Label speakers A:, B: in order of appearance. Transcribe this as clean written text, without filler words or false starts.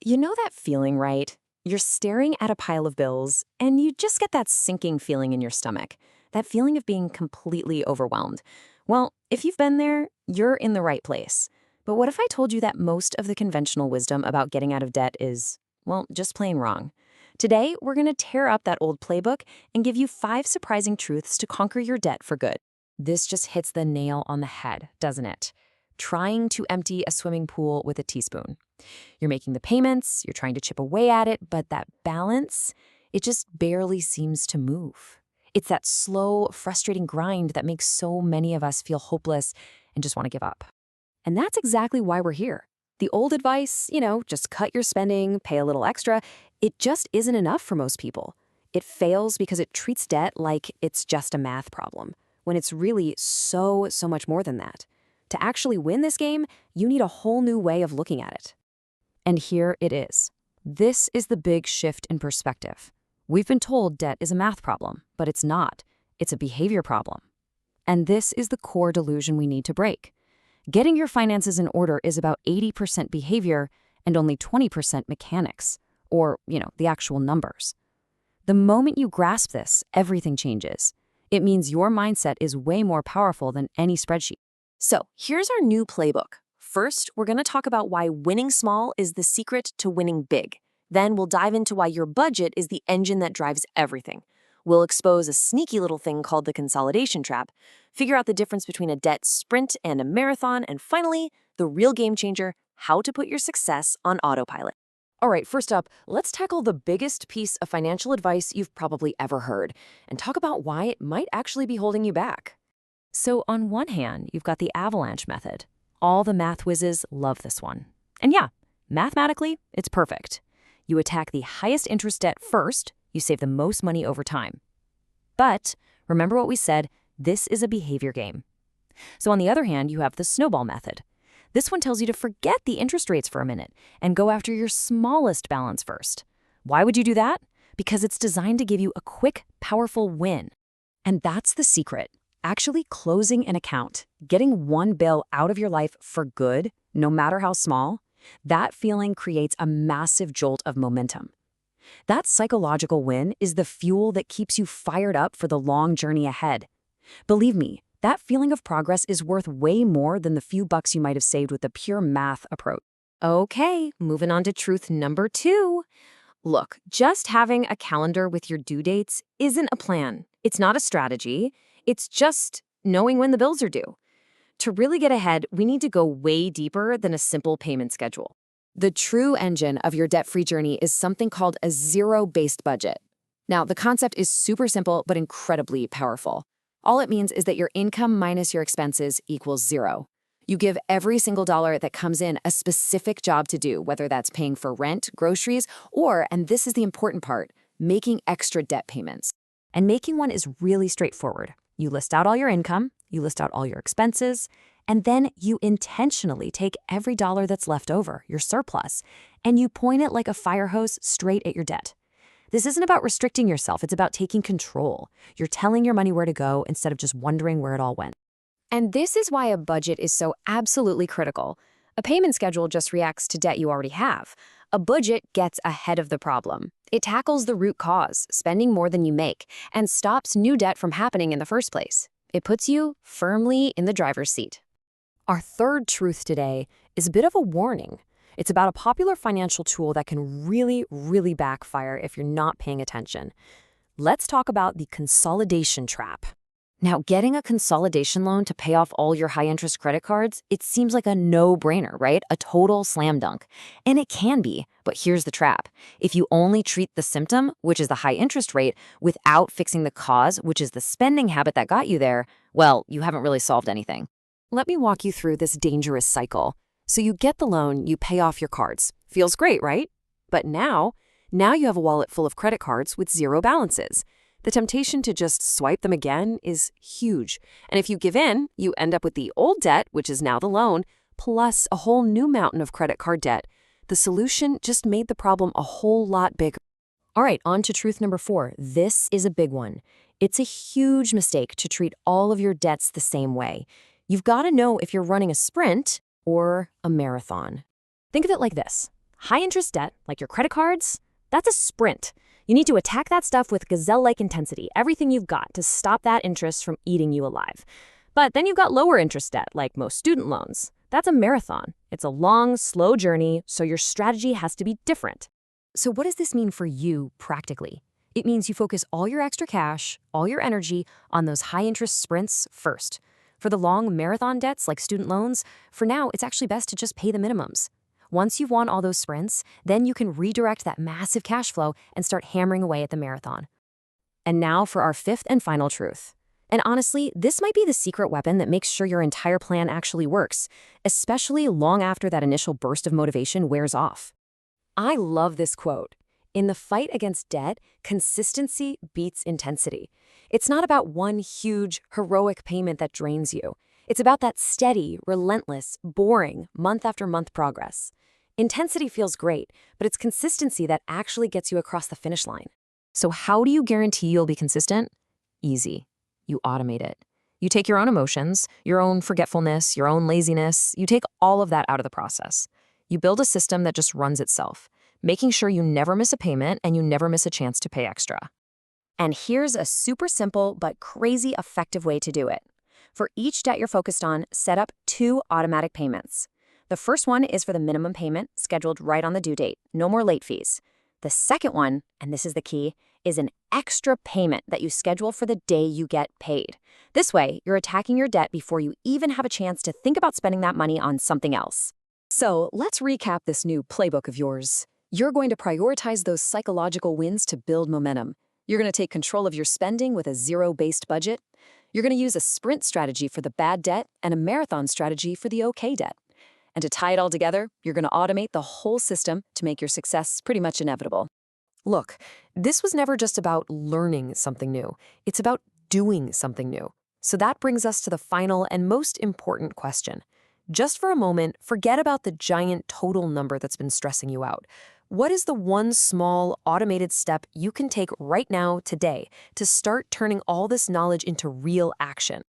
A: You know that feeling, right? You're staring at a pile of bills, and you just get that sinking feeling in your stomach. That feeling of being completely overwhelmed. Well, if you've been there, you're in the right place. But what if I told you that most of the conventional wisdom about getting out of debt is, well, just plain wrong? Today, we're going to tear up that old playbook and give you 5 surprising truths to conquer your debt for good. This just hits the nail on the head, doesn't it? Trying to empty a swimming pool with a teaspoon. You're making the payments, you're trying to chip away at it, but that balance, it just barely seems to move. It's that slow, frustrating grind that makes so many of us feel hopeless and just want to give up. And that's exactly why we're here. The old advice, just cut your spending, pay a little extra, it just isn't enough for most people. It fails because it treats debt like it's just a math problem, when it's really so much more than that. To actually win this game, you need a whole new way of looking at it. And here it is. This is the big shift in perspective. We've been told debt is a math problem, but it's not. It's a behavior problem. And this is the core delusion we need to break. Getting your finances in order is about 80% behavior and only 20% mechanics, or, the actual numbers. The moment you grasp this, everything changes. It means your mindset is way more powerful than any spreadsheet. So here's our new playbook. First, we're going to talk about why winning small is the secret to winning big. Then we'll dive into why your budget is the engine that drives everything. We'll expose a sneaky little thing called the Consolidation Trap, figure out the difference between a debt sprint and a marathon, and finally, the real game changer, how to put your success on autopilot. All right, first up, let's tackle the biggest piece of financial advice you've probably ever heard and talk about why it might actually be holding you back. So on one hand, you've got the Avalanche method. All the math whizzes love this one. And yeah, mathematically, it's perfect. You attack the highest interest debt first, you save the most money over time. But remember what we said, this is a behavior game. So on the other hand, you have the Snowball method. This one tells you to forget the interest rates for a minute and go after your smallest balance first. Why would you do that? Because it's designed to give you a quick, powerful win. And that's the secret. Actually closing an account, getting one bill out of your life for good, no matter how small, that feeling creates a massive jolt of momentum. That psychological win is the fuel that keeps you fired up for the long journey ahead. Believe me, that feeling of progress is worth way more than the few bucks you might have saved with a pure math approach. Okay, moving on to truth number 2. Look, just having a calendar with your due dates isn't a plan. It's not a strategy. It's just knowing when the bills are due. To really get ahead, we need to go way deeper than a simple payment schedule. The true engine of your debt-free journey is something called a zero-based budget. Now, the concept is super simple but incredibly powerful. All it means is that your income minus your expenses equals 0. You give every single dollar that comes in a specific job to do, whether that's paying for rent, groceries, or, and this is the important part, making extra debt payments. And making one is really straightforward. You list out all your income, you list out all your expenses, and then you intentionally take every dollar that's left over, your surplus, and you point it like a fire hose straight at your debt. This isn't about restricting yourself, it's about taking control. You're telling your money where to go instead of just wondering where it all went. And this is why a budget is so absolutely critical. A payment schedule just reacts to debt you already have. A budget gets ahead of the problem. It tackles the root cause, spending more than you make, and stops new debt from happening in the first place. It puts you firmly in the driver's seat. Our third truth today is a bit of a warning. It's about a popular financial tool that can really backfire if you're not paying attention. Let's talk about the consolidation trap. Now, getting a consolidation loan to pay off all your high-interest credit cards, it seems like a no-brainer, right? A total slam dunk. And it can be, but here's the trap. If you only treat the symptom, which is the high interest rate, without fixing the cause, which is the spending habit that got you there, well, you haven't really solved anything. Let me walk you through this dangerous cycle. So you get the loan, you pay off your cards. Feels great, right? But now you have a wallet full of credit cards with 0 balances. The temptation to just swipe them again is huge. And if you give in, you end up with the old debt, which is now the loan, plus a whole new mountain of credit card debt. The solution just made the problem a whole lot bigger. All right, on to truth number 4. This is a big one. It's a huge mistake to treat all of your debts the same way. You've got to know if you're running a sprint or a marathon. Think of it like this.
B: High-interest debt, like your credit cards, that's a sprint. You need to attack that stuff with gazelle-like intensity, everything you've got to stop that interest from eating you alive. But then you've got lower-interest debt, like most student loans. That's a marathon. It's a long, slow journey, so your strategy has to be different.
A: So what does this mean for you practically? It means you focus all your extra cash, all your energy on those high-interest sprints first. For the long marathon debts like student loans, for now, it's actually best to just pay the minimums. Once you've won all those sprints, then you can redirect that massive cash flow and start hammering away at the marathon. And now for our fifth and final truth. And honestly, this might be the secret weapon that makes sure your entire plan actually works, especially long after that initial burst of motivation wears off. I love this quote. In the fight against debt, consistency beats intensity. It's not about one huge, heroic payment that drains you. It's about that steady, relentless, boring, month-after-month progress. Intensity feels great, but it's consistency that actually gets you across the finish line. So how do you guarantee you'll be consistent? Easy. You automate it. You take your own emotions, your own forgetfulness, your own laziness, you take all of that out of the process. You build a system that just runs itself, making sure you never miss a payment and you never miss a chance to pay extra. And here's a super simple but crazy effective way to do it. For each debt you're focused on, set up 2 automatic payments. The first one is for the minimum payment, scheduled right on the due date, no more late fees. The second one, and this is the key, is an extra payment that you schedule for the day you get paid. This way, you're attacking your debt before you even have a chance to think about spending that money on something else. So let's recap this new playbook of yours. You're going to prioritize those psychological wins to build momentum. You're going to take control of your spending with a zero-based budget. You're going to use a sprint strategy for the bad debt and a marathon strategy for the okay debt. And to tie it all together, you're going to automate the whole system to make your success pretty much inevitable. Look, this was never just about learning something new. It's about doing something new. So that brings us to the final and most important question. Just for a moment, forget about the giant total number that's been stressing you out. What is the one small, automated step you can take right now, today, to start turning all this knowledge into real action?